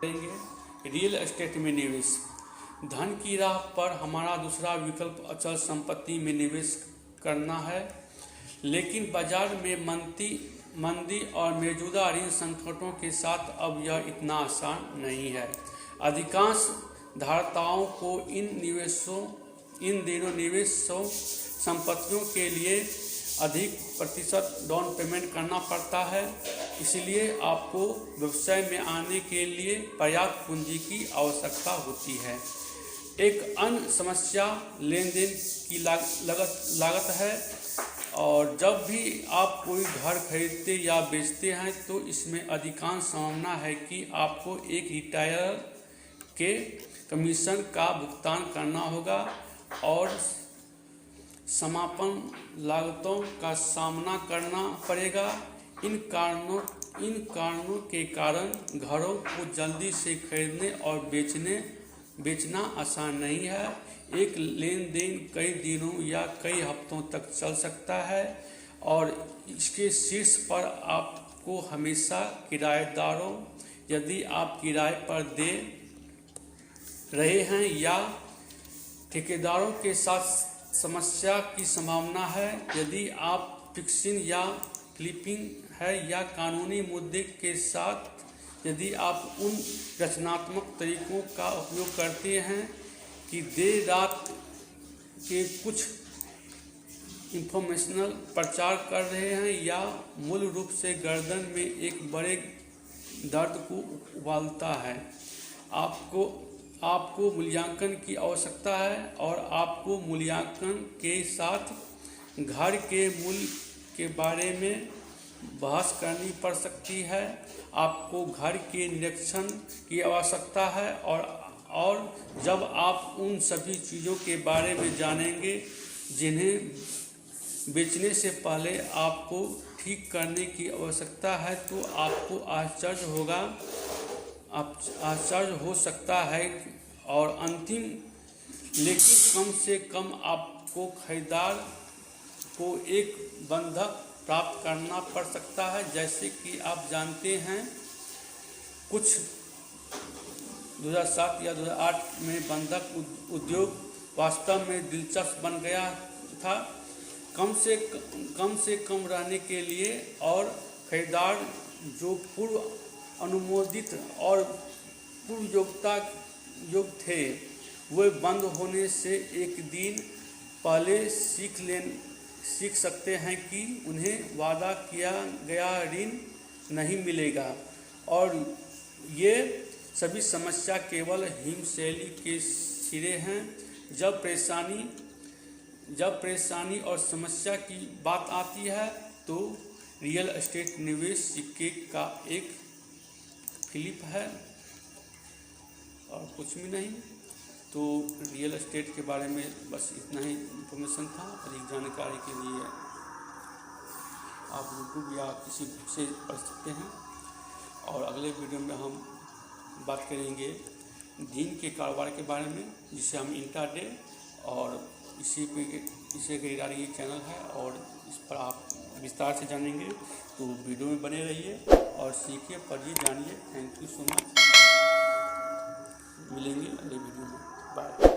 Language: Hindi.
करेंगे रियल एस्टेट में निवेश। धन की राह पर हमारा दूसरा विकल्प अचल संपत्ति में निवेश करना है, लेकिन बाजार में मंदी और मौजूदा ऋण संकटों के साथ अब यह इतना आसान नहीं है। अधिकांश धारताओं को इन दिनों निवेश संपत्तियों के लिए अधिक प्रतिशत डाउन पेमेंट करना पड़ता है, इसलिए आपको व्यवसाय में आने के लिए पर्याप्त पूंजी की आवश्यकता होती है। एक अन्य समस्या लेन देन की लागत है, और जब भी आप कोई घर खरीदते या बेचते हैं तो इसमें अधिकांश संभावना है कि आपको एक रिटायर के कमीशन का भुगतान करना होगा और समापन लागतों का सामना करना पड़ेगा। इन कारणों के कारण घरों को जल्दी से खरीदने और बेचना आसान नहीं है। एक लेन देन कई दिनों या कई हफ्तों तक चल सकता है और इसके शीर्ष पर आपको हमेशा किराएदारों, यदि आप किराए पर दे रहे हैं, या ठेकेदारों के साथ समस्या की संभावना है। यदि आप फिक्सिंग या फ्लिपिंग है या कानूनी मुद्दे के साथ, यदि आप उन रचनात्मक तरीकों का उपयोग करते हैं कि देर रात के कुछ इंफॉर्मेशनल प्रचार कर रहे हैं या मूल रूप से गर्दन में एक बड़े दर्द को उबालता है, आपको मूल्यांकन की आवश्यकता है और आपको मूल्यांकन के साथ घर के मूल्य के बारे में बहस करनी पड़ सकती है। आपको घर के निरीक्षण की आवश्यकता है और जब आप उन सभी चीज़ों के बारे में जानेंगे जिन्हें बेचने से पहले आपको ठीक करने की आवश्यकता है, तो आपको आश्चर्य हो सकता है। और अंतिम, लेकिन कम से कम आपको खरीदार को एक बंधक प्राप्त करना पड़ सकता है। जैसे कि आप जानते हैं, कुछ 2007 या 2008 में बंधक उद्योग वास्तव में दिलचस्प बन गया था। कम से कम रहने के लिए, और खरीदार जो पूर्व अनुमोदित और पूर्व योग्यता थे, वे बंद होने से एक दिन पहले सीख सकते हैं कि उन्हें वादा किया गया ऋण नहीं मिलेगा। और ये सभी समस्या केवल हिमशैली के सिरे हैं। जब परेशानी और समस्या की बात आती है तो रियल एस्टेट निवेश सिक्के का एक फ्लिप है और कुछ भी नहीं। तो रियल एस्टेट के बारे में बस इतना ही इन्फॉर्मेशन था। अधिक जानकारी के लिए आप यूट्यूब या किसी बुक से पढ़ सकते हैं। और अगले वीडियो में हम बात करेंगे दिन के कारोबार के बारे में, जिसे हम इंट्राडे, और इसे खरीदारी ये चैनल है और इस पर आप विस्तार से जानेंगे। तो वीडियो में बने रहिए और सीखिए, पढ़िए, जानिए। Thank you so much. मिलेंगे अगले वीडियो में। बाय।